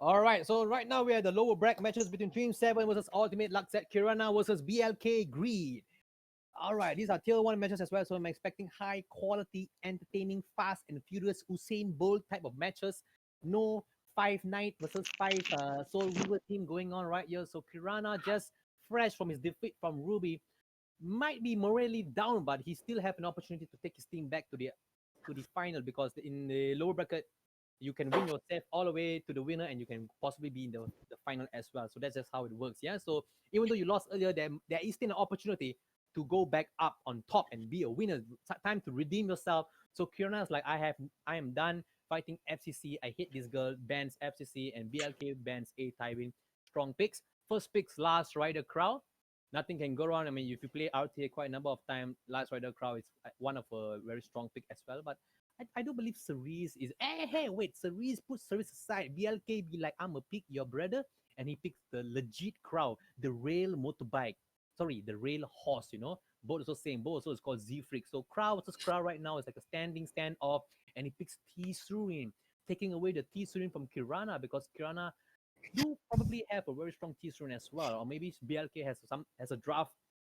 All right, so right now we have the lower bracket matches between Team 7 versus Ultimate Luccsaccs, Kirana versus Blkgrid. All right, these are tier 1 matches as well, so I'm expecting high quality, entertaining, fast and furious Usain Bolt type of matches. No 5 Knight versus 5 Soul Weaver team going on right here. So Kirana, just fresh from his defeat from Ruby, might be morally down, but he still have an opportunity to take his team back to the final, because in the lower bracket you can win yourself all the way to the winner, and you can possibly be in the final as well. So that's just how it works. Yeah. So even though you lost earlier, there is still an opportunity to go back up on top and be a winner. Time to redeem yourself. So Kirana is like, I am done fighting FCC. I hate this girl. Bans FCC, and BLK bans A Tywin. Strong picks. First picks Last Rider Crowd. Nothing can go wrong. I mean, if you play RTA quite a number of times, Last Rider Crowd is one of a very strong pick as well. But I do believe Cerise is. Hey, wait, Cerise, put Cerise aside. BLK be like, I'm a pick your brother, and he picks the legit Crowd, the rail motorbike. Sorry, the rail horse. Both also same. Both also is called Z Freak. So Crowd versus Crowd right now is like a standing standoff, and he picks T Surin, taking away the T Surin from Kirana, because Kirana do probably have a very strong T Surin as well, or maybe BLK has a draft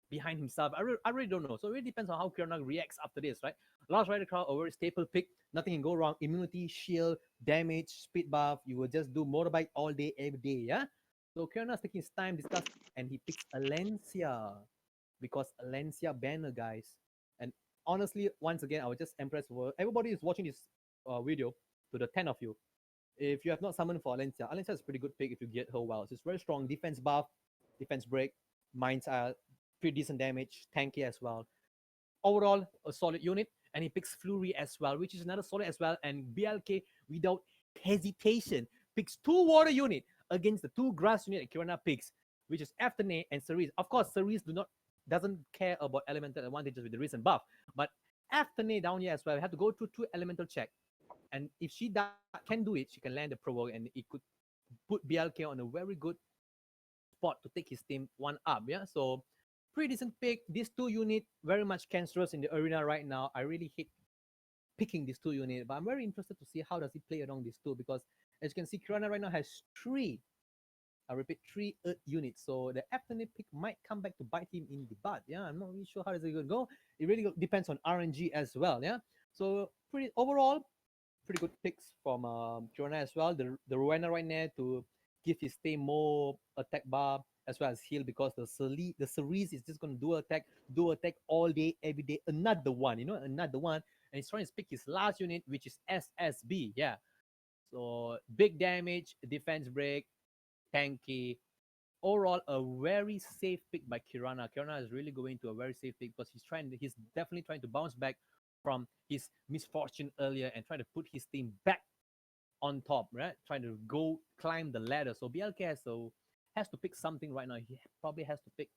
behind himself. I really don't know. So it really depends on how Kirana reacts after this, right? Last Rider Crowd, a very staple pick. Nothing can go wrong. Immunity, shield, damage, speed buff. You will just do motorbike all day, every day, yeah? So Kirana's taking his time discussing, and he picks Alencia, because Alencia banner, guys. And honestly, once again, I was just impressed for everybody is watching this video, to the 10 of you. If you have not summoned for Alencia, Alencia is a pretty good pick if you get her well. She's very strong, defense buff, defense break, mines are pretty decent damage, tanky as well. Overall, a solid unit, and he picks Flurry as well, which is another solid as well. And BLK, without hesitation, picks 2 water unit against the 2 grass unit that Kirana picks, which is Afterne and Cerise. Of course, Cerise doesn't care about elemental advantages with the recent buff, but Afterne down here as well, we have to go through 2 elemental check. And if she can do it, she can land the provoke, and it could put BLK on a very good spot to take his team one up. Yeah, so pretty decent pick. These 2 unit very much cancerous in the arena right now. I really hate picking these 2 unit, but I'm very interested to see how does he play along these 2, because as you can see, Kirana right now has 3. I repeat, 3 Earth units. So the afternoon pick might come back to bite him in the butt. Yeah, I'm not really sure how is it going to go. It really depends on RNG as well. Yeah, so pretty overall, pretty good picks from Kirana as well. The Rowena right now to give his team more attack bar as well as heal, because the Cerise is just going to do attack all day, every day. Another one, another one. And he's trying to pick his last unit, which is SSB. Yeah. So big damage, defense break, tanky. Overall, a very safe pick by Kirana. Kirana is really going to a very safe pick, because he's definitely trying to bounce back from his misfortune earlier and try to put his team back on top, right? Trying to go climb the ladder. So BLK has to pick something right now. He probably has to pick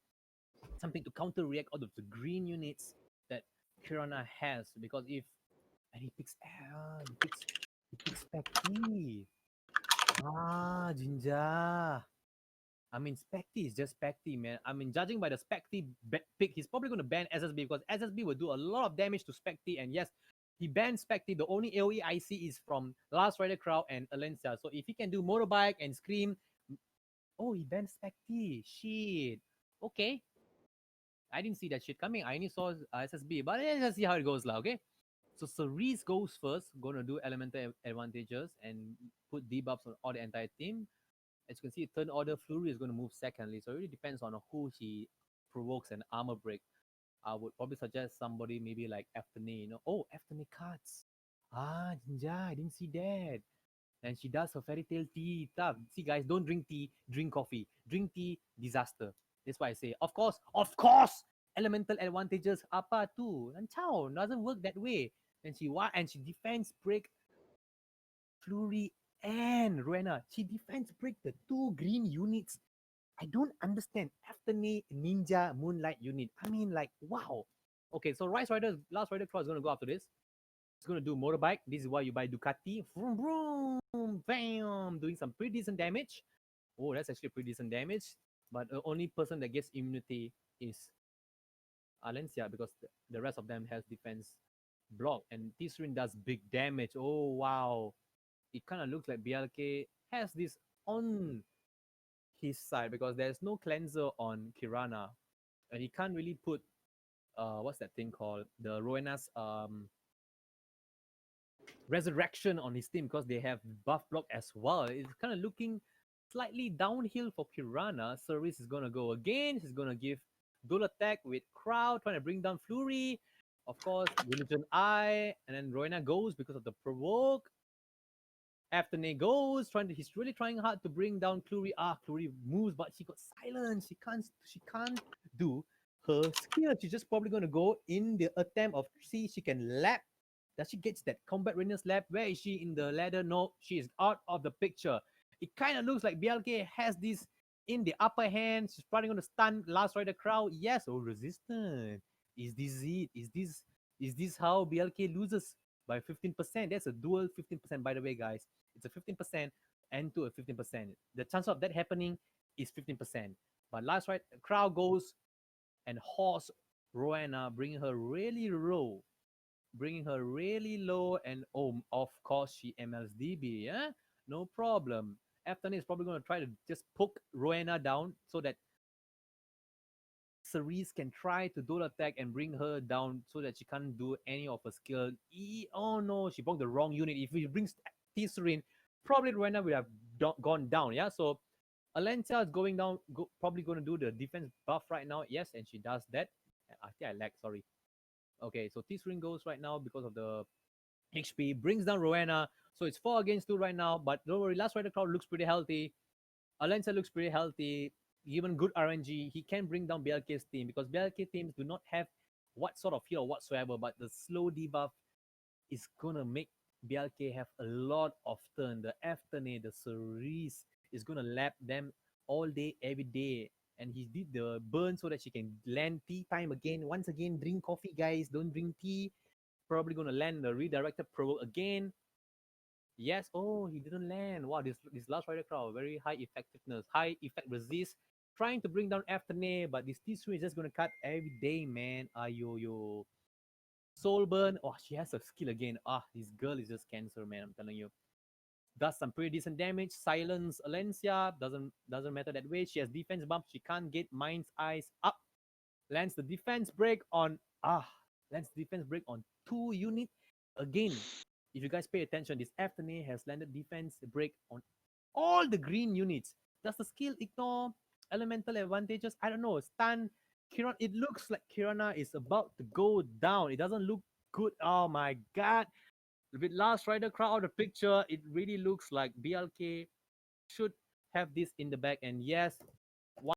something to counter react out of the green units that Kirana has, because if and he picks Specty. Jinja. I mean, Specty is just Specty, man. I mean, judging by the Specty pick, he's probably going to ban SSB, because SSB will do a lot of damage to Specty. And yes, he banned Specty. The only AoE I see is from Last Rider Crowd and Alencia. So if he can do Motorbike and Scream, oh, he banned Specty. Shit. Okay. I didn't see that shit coming. I only saw SSB. But let's see how it goes, lah, okay? So Cerise goes first, gonna do elemental advantages and put debuffs on all the entire team. As you can see, third order Flurry is going to move secondly. So it really depends on who he provokes an armor break. I would probably suggest somebody maybe like Afterne. Oh, Afterne cuts. Jinja, I didn't see that. And she does her fairy tale tea. Tough. See, guys, don't drink tea, drink coffee. Drink tea, disaster. That's why I say, of course, elemental advantages apa too. And Chao doesn't work that way. And she defense break Flurry and Rowena. She defense break the 2 green units. I don't understand. Afterne Ninja Moonlight unit. I mean, like, wow. Okay, so Last Rider Cross is going to go after this. It's going to do motorbike. This is why you buy Ducati. Vroom, vroom, bam. Doing some pretty decent damage. Oh, that's actually pretty decent damage. But the only person that gets immunity is Alencia, because the rest of them has defense block. And Tisrin does big damage. Oh, wow. It kind of looks like BLK has this on his side because there's no cleanser on Kirana, and he can't really put what's that thing called, the Rowena's resurrection on his team because they have buff block as well. It's kind of looking slightly downhill for Kirana. Service is gonna go again. He's gonna give dual attack with crowd trying to bring down Flurry. Of course, Religion Eye, and then Rowena goes because of the provoke. Afterne goes, he's really trying hard to bring down Clury. Clury moves, but she got silenced. She can't do her skill. She's just probably gonna go in the attempt of see she can lap. Does she gets that combat readiness lap? Where is she in the ladder? No, she is out of the picture. It kind of looks like BLK has this in the upper hand. She's probably gonna stun Last Rider crowd. Yes, resistant. Is this it? Is this how BLK loses by 15%? That's a dual 15%, by the way, guys. It's a 15% and to a 15%. The chance of that happening is 15%. But Last Ride crowd goes and horse Rowena, bringing her really low, and of course she MLs DB, yeah, no problem. Afternoon is probably going to try to just poke Rowena down so that Cerise can try to dual attack and bring her down so that she can't do any of her skill. Oh no, she broke the wrong unit. If he brings T-Serene, probably Rowena would have gone down, yeah. So Alencia is going down, probably going to do the defense buff right now. Yes, and she does that. I think I lagged, sorry. Okay, so T-String goes right now because of the HP, brings down Rowena. So it's 4 against 2 right now, but don't worry, Last Rider crowd looks pretty healthy. Alencia looks pretty healthy. Given good RNG, he can bring down BLK's team because BLK teams do not have what sort of heal whatsoever, but the slow debuff is gonna make BLK have a lot of turn. The Afterne, the Cerise is gonna lap them all day, every day. And he did the burn so that she can land tea time again. Once again, drink coffee, guys. Don't drink tea. Probably gonna land the redirected provoke again. Yes. Oh, he didn't land. Wow, this Last Rider crowd, very high effectiveness, high effect resist. Trying to bring down Afterne, but this T3 is just gonna cut every day, man. Ayo yo. Soul burn. Oh, she has a skill again. This girl is just cancer, man. I'm telling you. Does some pretty decent damage. Silence Alencia. Doesn't matter that way. She has defense bump. She can't get Mind's Eyes up. Lands the defense break on lands defense break on 2 unit. Again, if you guys pay attention, this Afternoon has landed defense break on all the green units. Does the skill ignore elemental advantages? I don't know. Stun Kirana. It looks like Kirana is about to go down. It doesn't look good. Oh my god. With Last Rider crowd out of the picture, it really looks like BLK should have this in the back. And yes,